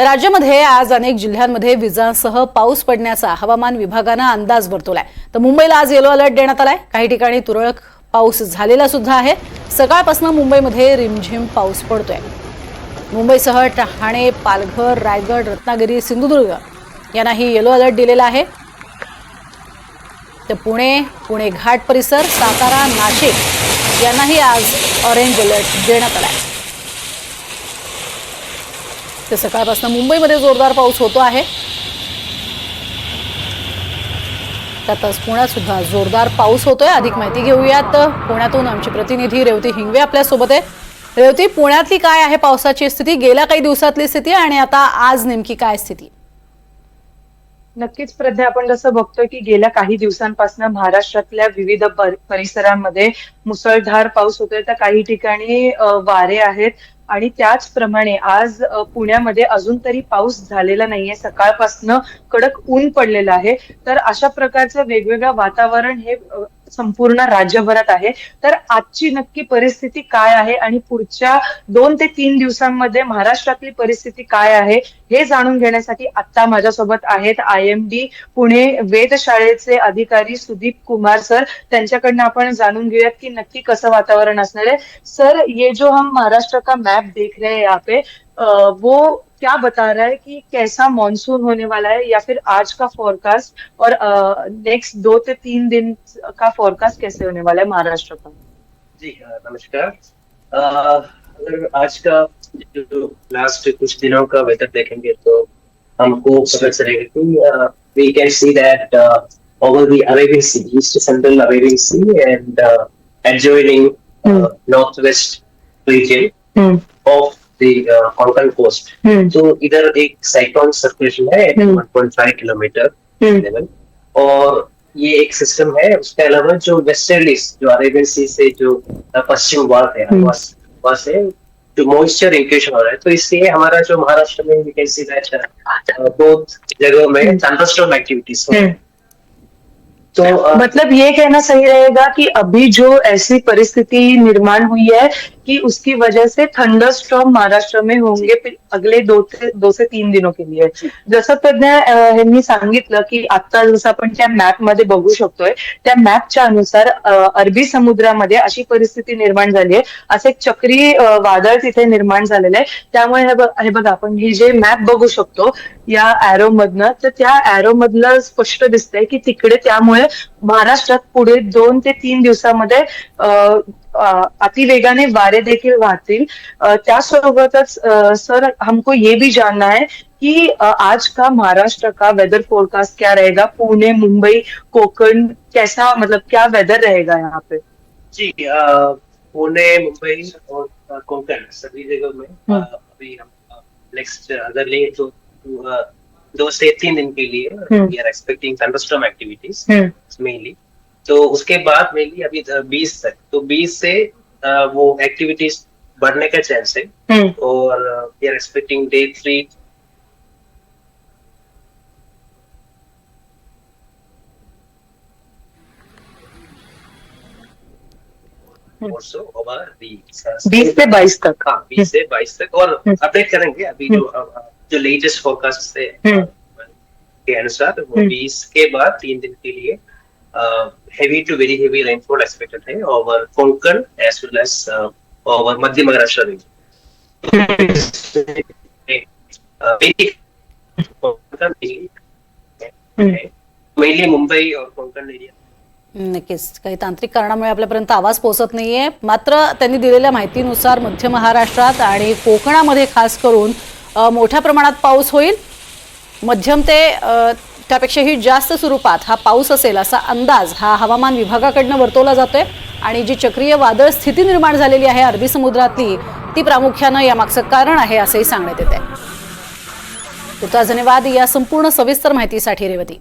राज्यामध्ये आज अनेक जिल्ह्यांमध्ये विजांसह पाऊस पडण्याचा हवामान विभागानं अंदाज वर्तवलाय। तर मुंबईला आज येलो अलर्ट देण्यात आलाय। काही ठिकाणी तुरळक पाऊस झालेला सुद्धा आहे। सकाळपासून मुंबईमध्ये रिमझिम पाऊस पडतोय। मुंबईसह ठाणे, पालघर, रायगड, रत्नागिरी, सिंधुदुर्ग यांनाही येलो अलर्ट दिलेला आहे। तर पुणे घाट परिसर, सातारा, नाशिक यांनाही आज ऑरेंज अलर्ट देण्यात आलाय। तर सकाळपासून मुंबईमध्ये जोरदार पाऊस होतो आहे। त्यातच पुण्यात सुद्धा जोरदार पाऊस होतोय। अधिक माहिती घेऊयात पुण्यातून आमची प्रतिनिधी रेवती हिंगवे आपल्या सोबत आहे। रेवती, पुण्यातली काय आहे पावसाची स्थिती, गेल्या काही दिवसातली स्थिती आणि आता आज नेमकी काय स्थिती? नक्कीच प्रज्ञा, आपण जसं बघतोय की गेल्या काही दिवसांपासून महाराष्ट्रातल्या विविध परिसरांमध्ये मुसळधार पाऊस होतोय। तर काही ठिकाणी वारे आहेत आणि त्याचप्रमाणे आज पुण्यामध्ये अजून तरी पाऊस झालेला नाहीये। सकाळपासून कडक ऊन पडलेलं आहे। तर अशा प्रकारचं वेगवेगळं वातावरण हे संपूर्ण राज्यभरात आहे। तर आजची नक्की परिस्थिती काय आहे आणि पुढच्या 2 ते 3 दिवसांमध्ये महाराष्ट्रातली परिस्थिती काय आहे हे जाणून घेण्यासाठी आता माझ्यासोबत आहेत IMD पुणे वेधशाळेचे अधिकारी सुदीप कुमार सर। त्यांच्याकडनं आपण जाणून घेऊयात की नक्की कसं वातावरण असणार है। सर, ये जो हम महाराष्ट्र का मैप देख रहे हैं यहाँ पे, वो क्या बता रहा है कि कैसा मॉनसून होने वाला है, या फिर आज का फोरकास्ट और नेक्स्ट 2 से 3 दिन का फोरकास्ट कैसे होने वाला है महाराष्ट्र का? जी नमस्कार। अगर आज का जो लास्ट कुछ दिनों का वेदर देखेंगे तो हमको पता चलेगा कि we can see that over the Arabian Sea, east central Arabian Sea and adjoining northwest region of the Konkan coast. तो इधर एक साइक्लोन सर्कुलेशन है 1.5 किलोमीटर लेवल, और ये एक सिस्टम है। उसके अलावा जो वेस्टर्लीज, जो अरेबियन सी से जो पश्चिम वाल है वहां से जो मॉइस्चर इंक्यूशन हो रहा है, तो इससे हमारा जो महाराष्ट्र में वी कैन सी दैट बहुत जगहों में थंडरस्टॉर्म एक्टिविटीज हो। तो मतलब ये कहना सही रहेगा कि अभी जो ऐसी परिस्थिति निर्माण हुई है कि उसकी वजह से थंडरस्टॉर्म महाराष्ट्र में होंगे अगले 2 से 3 दिनों के लिए। जसं प्रज्ञा यांनी सांगितलं की आता जसं आपण त्या मॅप मध्ये बघू शकतोय, त्या मॅपच्या अनुसार अरबी समुद्रामध्ये अशी परिस्थिती निर्माण झाली आहे। असं एक चक्री वादळ तिथे निर्माण झालेलं आहे। त्यामुळे हे बघा, आपण हे जे मॅप बघू शकतो या एरो मधनं, तर त्या एरो मधलं स्पष्ट दिसतंय की तिकडे त्यामुळे महाराष्ट्रात पुढे 2 ते 3 दिवसामध्ये अतिवेगाने वारे देखील वाहतील। त्यासोबतच सर, हमको ये भी जानना है कि आज का महाराष्ट्र का वेदर फोरकास्ट क्या रहेगा? पुणे, मुंबई, कोकण, कैसा, मतलब क्या वेदर रहेगा यहाँ पे? जी पुणे, मुंबई और कोंकण सभी जगह में अभी हम नेक्स्ट अगर लें तो 2 से 3 दिन के लिए we are expecting thunderstorm activities mainly. तो उसके बाद मेनली अभी 20 तक, तो 20 से वो एक्टिविटीज बढ़ने का चांस है। और we are expecting day 3 also over the 20 से 22 तक। हाँ, 20 से 22 तक, और अपडेट करेंगे अभी जो लेटेस्ट फोरकास्ट से के अनुसार वो 20 के बाद 3 दिन के लिए heavy to very heavy rainfall expected है over Konkan as well as over मध्य महाराष्ट्र region। मेनली मुंबई और कोंकण एरिया। नक्कीच काही तांत्रिक कारणामुळे आपल्यापर्यंत आवाज पोहोचत नाहीये। मात्र त्यांनी दिलेल्या माहितीनुसार मध्य महाराष्ट्रात आणि कोकणामध्ये खास करून मोठ्या प्रमाणात पाऊस होईल। मध्यम ते त्यापेक्षाही जास्त स्वरूपात हा पाऊस असेल असा अंदाज हा हवामान विभागाकडून वर्तवला जातोय। आणि जी चक्रीय वादळ स्थिती निर्माण झालेली आहे अरबी समुद्रातली, ती प्रामुख्याने यामागचं कारण आहे असंही सांगण्यात येत आहे। धन्यवाद या संपूर्ण सविस्तर माहितीसाठी रेवती।